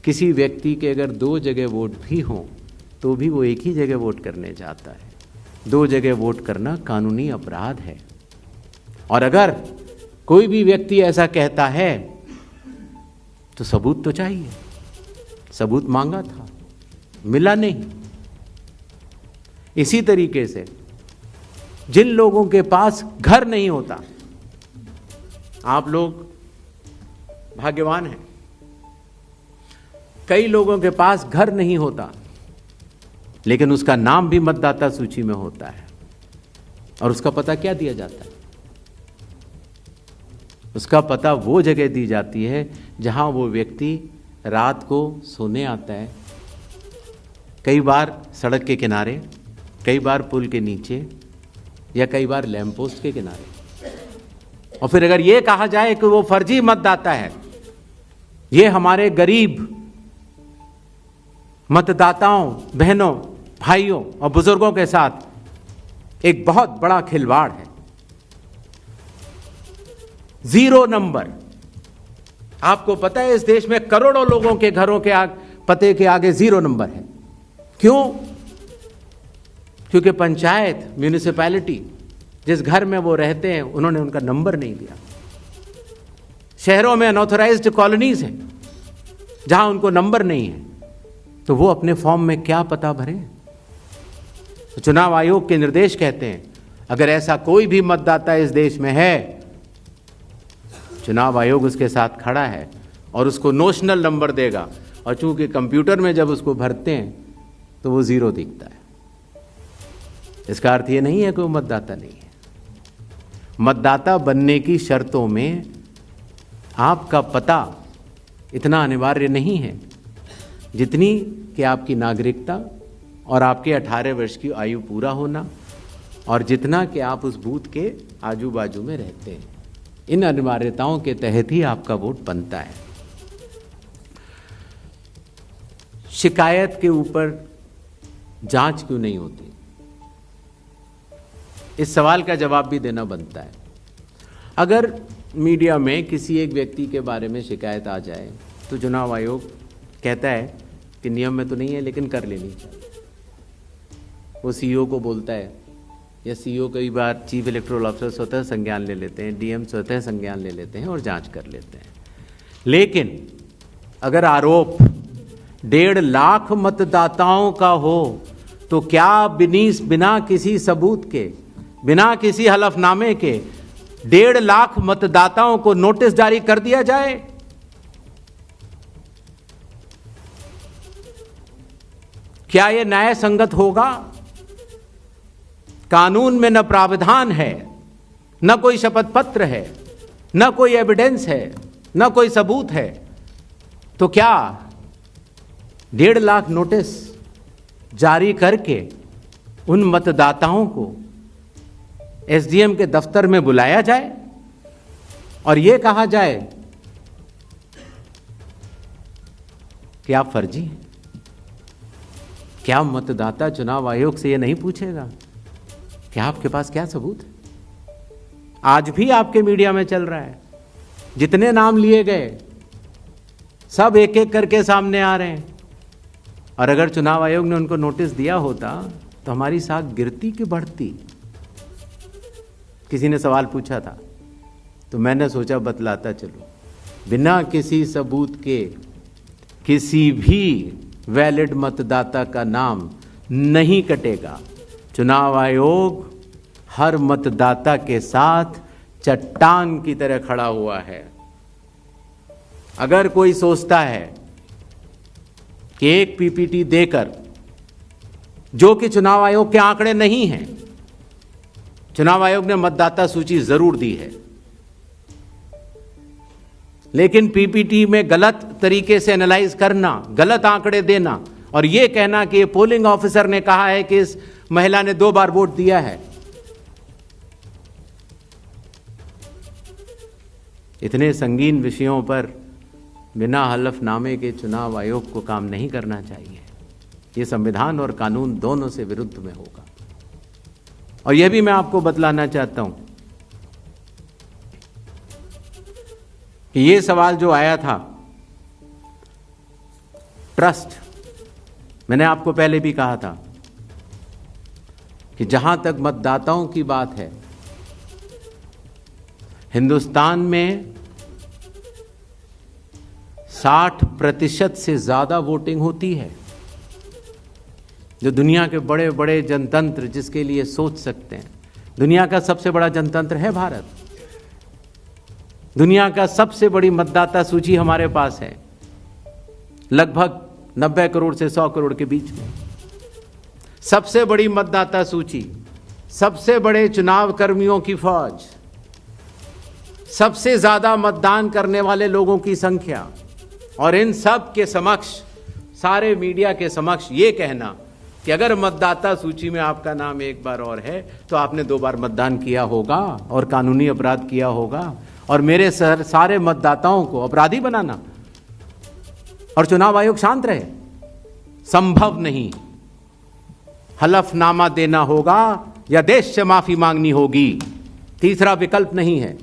किसी व्यक्ति के अगर 2 जगह वोट भी हों तो भी वो एक ही जगह वोट करने जाता है। 2 जगह वोट करना कानूनी अपराध है। और अगर कोई भी व्यक्ति ऐसा कहता है तो सबूत तो चाहिए। सबूत मांगा था, मिला नहीं। इसी तरीके से जिन लोगों के पास घर नहीं होता, आप लोग भाग्यवान हैं, कई लोगों के पास घर नहीं होता लेकिन उसका नाम भी मतदाता सूची में होता है। और उसका पता क्या दिया जाता है? उसका पता वो जगह दी जाती है जहां वो व्यक्ति रात को सोने आता है, कई बार सड़क के किनारे, कई बार पुल के नीचे, या कई बार लैंप पोस्ट के किनारे। और फिर अगर ये कहा जाए कि वो फर्जी मतदाता है, ये हमारे गरीब मतदाताओं, बहनों, भाइयों और बुजुर्गों के साथ एक बहुत बड़ा खिलवाड़ है। 0 नंबर। आपको पता है इस देश में करोड़ों लोगों के घरों के पते के आगे 0 नंबर है। क्यों? क्योंकि पंचायत, म्यूनिसिपैलिटी, जिस घर में वो रहते हैं उन्होंने उनका नंबर नहीं दिया। शहरों में अनऑथराइज्ड कॉलोनीज हैं जहां उनको नंबर नहीं है, तो वो अपने फॉर्म में क्या पता भरें? तो चुनाव आयोग के निर्देश कहते हैं अगर ऐसा कोई भी मतदाता इस देश में है, चुनाव आयोग उसके साथ खड़ा है और उसको नोशनल नंबर देगा। और चूंकि कंप्यूटर में जब उसको भरते हैं तो वो 0 दिखता है। इसका अर्थ ये नहीं है कि वो मतदाता नहीं है। मतदाता बनने की शर्तों में आपका पता इतना अनिवार्य नहीं है जितनी कि आपकी नागरिकता और आपके 18 वर्ष की आयु पूरा होना और जितना कि आप उस बूथ के आजू बाजू में रहते हैं। इन अनिवार्यताओं के तहत ही आपका वोट बनता है। शिकायत के ऊपर जांच क्यों नहीं होती? इस सवाल का जवाब भी देना बनता है। अगर मीडिया में किसी एक व्यक्ति के बारे में शिकायत आ जाए तो चुनाव आयोग कहता है कि नियम में तो नहीं है लेकिन कर लेनी चाहिए। वो सीईओ को बोलता है, या सीईओ कई बार चीफ इलेक्टोरल ऑफिसर स्वतः संज्ञान ले लेते हैं, डीएम स्वतः संज्ञान ले लेते हैं और जांच कर लेते हैं। लेकिन अगर आरोप 1.5 लाख मतदाताओं का हो तो क्या बिना किसी सबूत के, बिना किसी हलफनामे के 1.5 लाख मतदाताओं को नोटिस जारी कर दिया जाए? क्या यह न्याय संगत होगा? कानून में न प्रावधान है, न कोई शपथ पत्र है, न कोई एविडेंस है, न कोई सबूत है, तो क्या 1.5 लाख नोटिस जारी करके उन मतदाताओं को एसडीएम के दफ्तर में बुलाया जाए और यह कहा जाए कि आप फर्जी हैं? क्या मतदाता चुनाव आयोग से यह नहीं पूछेगा कि आपके पास क्या सबूत है? आज भी आपके मीडिया में चल रहा है, जितने नाम लिए गए सब एक एक करके सामने आ रहे हैं। और अगर चुनाव आयोग ने उनको नोटिस दिया होता तो हमारी साख गिरती कि बढ़ती? किसी ने सवाल पूछा था तो मैंने सोचा बतलाता चलो। बिना किसी सबूत के किसी भी वैलिड मतदाता का नाम नहीं कटेगा। चुनाव आयोग हर मतदाता के साथ चट्टान की तरह खड़ा हुआ है। अगर कोई सोचता है कि एक पीपीटी देकर, जो कि चुनाव आयोग के आंकड़े नहीं हैं, चुनाव आयोग ने मतदाता सूची जरूर दी है, लेकिन पीपीटी में गलत तरीके से एनालाइज करना, गलत आंकड़े देना और यह कहना कि पोलिंग ऑफिसर ने कहा है कि इस महिला ने 2 बार वोट दिया है, इतने संगीन विषयों पर बिना हलफनामे के चुनाव आयोग को काम नहीं करना चाहिए। ये संविधान और कानून दोनों से विरुद्ध में होगा। और यह भी मैं आपको बतलाना चाहता हूं कि यह सवाल जो आया था ट्रस्ट। मैंने आपको पहले भी कहा था कि जहां तक मतदाताओं की बात है, हिंदुस्तान में 60% से ज्यादा वोटिंग होती है। जो दुनिया के बड़े बड़े जनतंत्र जिसके लिए सोच सकते हैं, दुनिया का सबसे बड़ा जनतंत्र है भारत। दुनिया का सबसे बड़ी मतदाता सूची हमारे पास है, लगभग 90 करोड़ से 100 करोड़ के बीच में। सबसे बड़ी मतदाता सूची, सबसे बड़े चुनाव कर्मियों की फौज, सबसे ज्यादा मतदान करने वाले लोगों की संख्या, और इन सब के समक्ष, सारे मीडिया के समक्ष ये कहना कि अगर मतदाता सूची में आपका नाम एक बार और है तो आपने 2 बार मतदान किया होगा और कानूनी अपराध किया होगा, और मेरे सारे मतदाताओं को अपराधी बनाना और चुनाव आयोग शांत रहे, संभव नहीं। हलफनामा देना होगा या देश से माफी मांगनी होगी, तीसरा विकल्प नहीं है।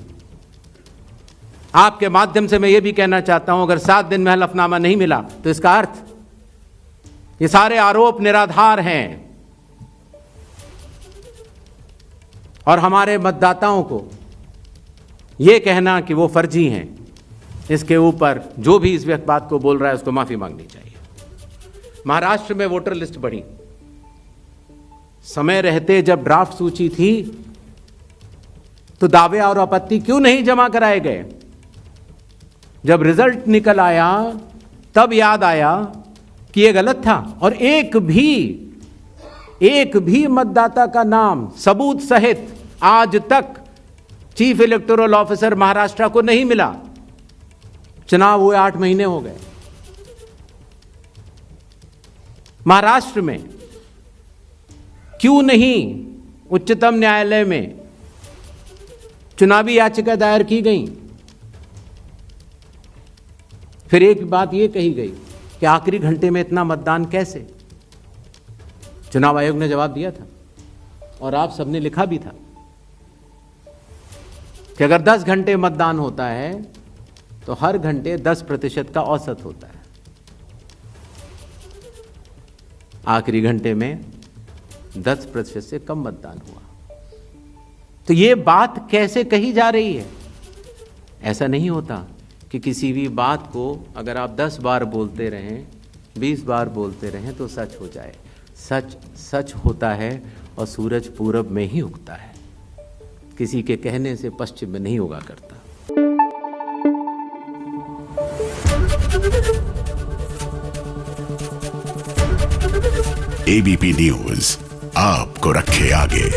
आपके माध्यम से मैं यह भी कहना चाहता हूं, अगर 7 दिन में हलफनामा नहीं मिला तो इसका अर्थ ये सारे आरोप निराधार हैं, और हमारे मतदाताओं को यह कहना कि वो फर्जी हैं, इसके ऊपर जो भी इस बात को बोल रहा है उसको माफी मांगनी चाहिए। महाराष्ट्र में वोटर लिस्ट बढ़ी, समय रहते जब ड्राफ्ट सूची थी तो दावे और आपत्ति क्यों नहीं जमा कराए गए? जब रिजल्ट निकल आया तब याद आया कि ये गलत था, और एक भी मतदाता का नाम सबूत सहित आज तक चीफ इलेक्टोरल ऑफिसर महाराष्ट्र को नहीं मिला। चुनाव हुए 8 महीने हो गए। महाराष्ट्र में क्यों नहीं उच्चतम न्यायालय में चुनावी याचिका दायर की गई? फिर एक बात यह कही गई कि आखिरी घंटे में इतना मतदान कैसे? चुनाव आयोग ने जवाब दिया था और आप सबने लिखा भी था कि अगर 10 घंटे मतदान होता है तो हर घंटे 10% का औसत होता है। आखिरी घंटे में 10% से कम मतदान हुआ। तो यह बात कैसे कही जा रही है? ऐसा नहीं होता कि किसी भी बात को अगर आप 10 बार बोलते रहें, 20 बार बोलते रहें तो सच हो जाए। सच सच होता है और सूरज पूरब में ही उगता है, किसी के कहने से पश्चिम में नहीं उगा करता। एबीपी न्यूज आपको रखे आगे।